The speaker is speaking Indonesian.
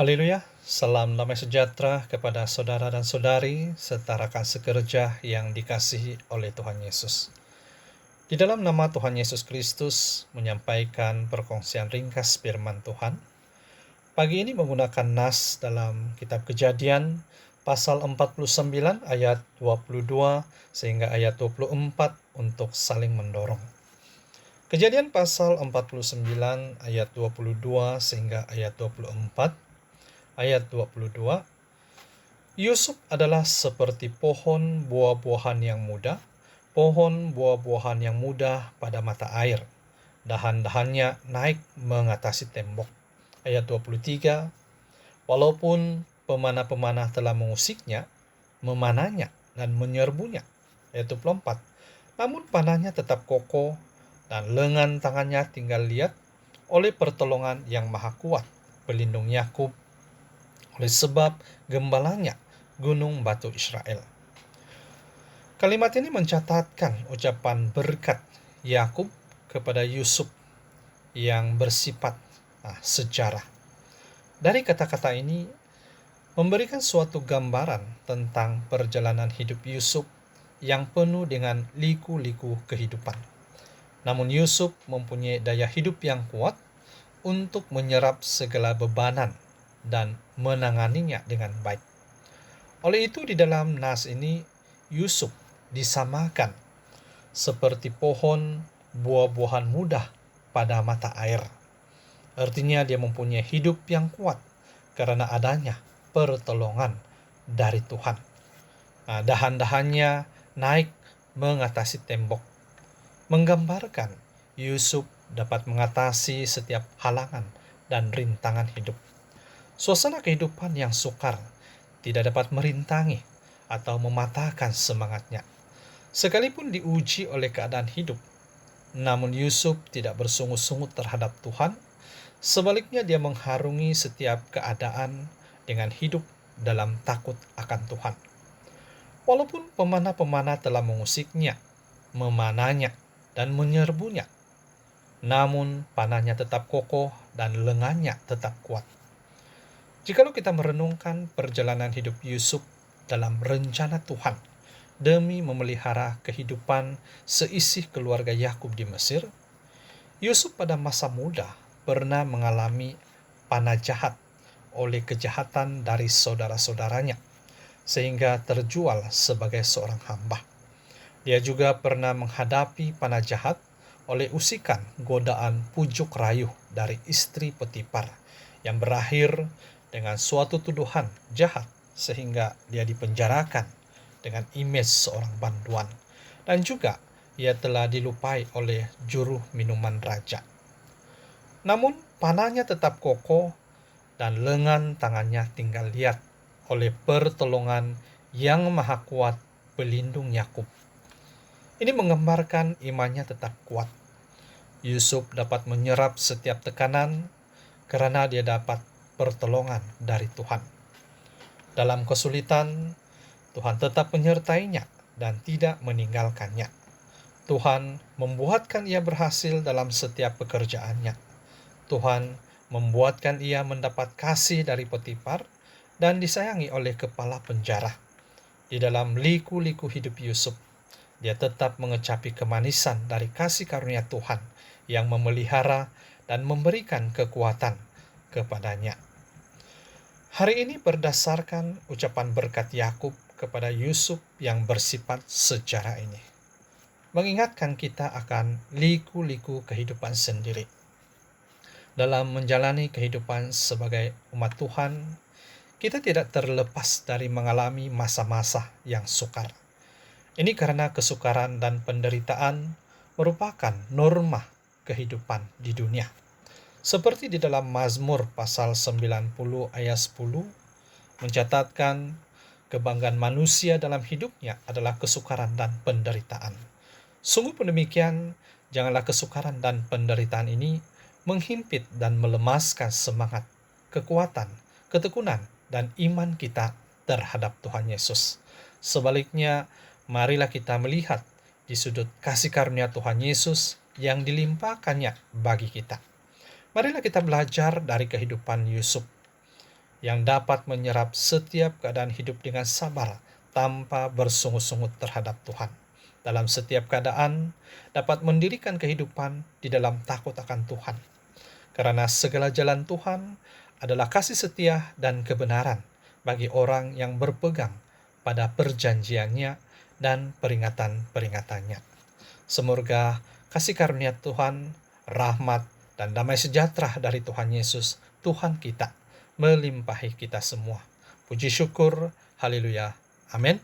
Haleluya, salam damai sejahtera kepada saudara dan saudari serta rekan sekerja yang dikasihi oleh Tuhan Yesus. Di dalam nama Tuhan Yesus Kristus menyampaikan perkongsian ringkas firman Tuhan. Pagi ini menggunakan nas dalam kitab Kejadian pasal 49 ayat 22 sehingga ayat 24 untuk saling mendorong. Kejadian pasal 49 ayat 22 sehingga ayat 24. Ayat 22, Yusuf adalah seperti pohon buah-buahan yang muda, pohon buah-buahan yang muda pada mata air. Dahan-dahannya naik mengatasi tembok. Ayat 23, walaupun pemanah-pemanah telah mengusiknya, memanahnya dan menyerbunya. Ayat 24, namun panahnya tetap kokoh dan lengan tangannya tinggal liat oleh pertolongan yang maha kuat, pelindung Yakub, oleh sebab gembalanya gunung batu Israel. Kalimat ini mencatatkan ucapan berkat Yakub kepada Yusuf yang bersifat sejarah. Dari kata-kata ini memberikan suatu gambaran tentang perjalanan hidup Yusuf yang penuh dengan liku-liku kehidupan. Namun Yusuf mempunyai daya hidup yang kuat untuk menyerap segala bebanan dan menanganinya dengan baik. Oleh itu di dalam nas ini Yusuf disamakan seperti pohon buah-buahan muda pada mata air. Artinya dia mempunyai hidup yang kuat karena adanya pertolongan dari Tuhan. Dahan-dahannya naik mengatasi tembok, menggambarkan Yusuf dapat mengatasi setiap halangan dan rintangan hidup. Suasana kehidupan yang sukar tidak dapat merintangi atau mematahkan semangatnya. Sekalipun diuji oleh keadaan hidup, namun Yusuf tidak bersungut-sungut terhadap Tuhan. Sebaliknya dia mengharungi setiap keadaan dengan hidup dalam takut akan Tuhan. Walaupun pemanah-pemanah telah mengusiknya, memanahnya, dan menyerbunya, namun panahnya tetap kokoh dan lengannya tetap kuat. Jikalau kita merenungkan perjalanan hidup Yusuf dalam rencana Tuhan demi memelihara kehidupan seisi keluarga Yakub di Mesir, Yusuf pada masa muda pernah mengalami panah jahat oleh kejahatan dari saudara-saudaranya, sehingga terjual sebagai seorang hamba. Dia juga pernah menghadapi panah jahat oleh usikan godaan pujuk rayu dari istri Potifar yang berakhir dengan suatu tuduhan jahat sehingga dia dipenjarakan dengan imej seorang banduan, dan juga ia telah dilupai oleh juru minuman raja. Namun panahnya tetap kokoh dan lengan tangannya tinggal liat oleh pertolongan yang maha kuat, pelindung Yakub. Ini menggambarkan imannya tetap kuat. Yusuf dapat menyerap setiap tekanan karena dia dapat pertolongan dari Tuhan. Dalam kesulitan, Tuhan tetap menyertainya dan tidak meninggalkannya. Tuhan membuatkan ia berhasil dalam setiap pekerjaannya. Tuhan membuatkan ia mendapat kasih dari Potifar dan disayangi oleh kepala penjara. Di dalam liku-liku hidup Yusuf, dia tetap mengecapi kemanisan dari kasih karunia Tuhan yang memelihara dan memberikan kekuatan kepadanya. Hari ini berdasarkan ucapan berkat Yakub kepada Yusuf yang bersifat sejarah ini, mengingatkan kita akan liku-liku kehidupan sendiri. Dalam menjalani kehidupan sebagai umat Tuhan, kita tidak terlepas dari mengalami masa-masa yang sukar. Ini karena kesukaran dan penderitaan merupakan norma kehidupan di dunia. Seperti di dalam Mazmur pasal 90 ayat 10 mencatatkan kebanggaan manusia dalam hidupnya adalah kesukaran dan penderitaan. Sungguh pun demikian, janganlah kesukaran dan penderitaan ini menghimpit dan melemaskan semangat, kekuatan, ketekunan, dan iman kita terhadap Tuhan Yesus. Sebaliknya, marilah kita melihat di sudut kasih karunia Tuhan Yesus yang dilimpahkannya bagi kita. Marilah kita belajar dari kehidupan Yusuf. yang dapat menyerap setiap keadaan hidup dengan sabar tanpa bersungut-sungut terhadap Tuhan. Dalam setiap keadaan dapat mendirikan kehidupan di dalam takut akan Tuhan. Karena segala jalan Tuhan adalah kasih setia dan kebenaran bagi orang yang berpegang pada perjanjiannya dan peringatan-peringatannya. Semoga kasih karunia Tuhan, rahmat, dan damai sejahtera dari Tuhan Yesus, Tuhan kita, melimpahi kita semua. Puji syukur, haleluya, amin.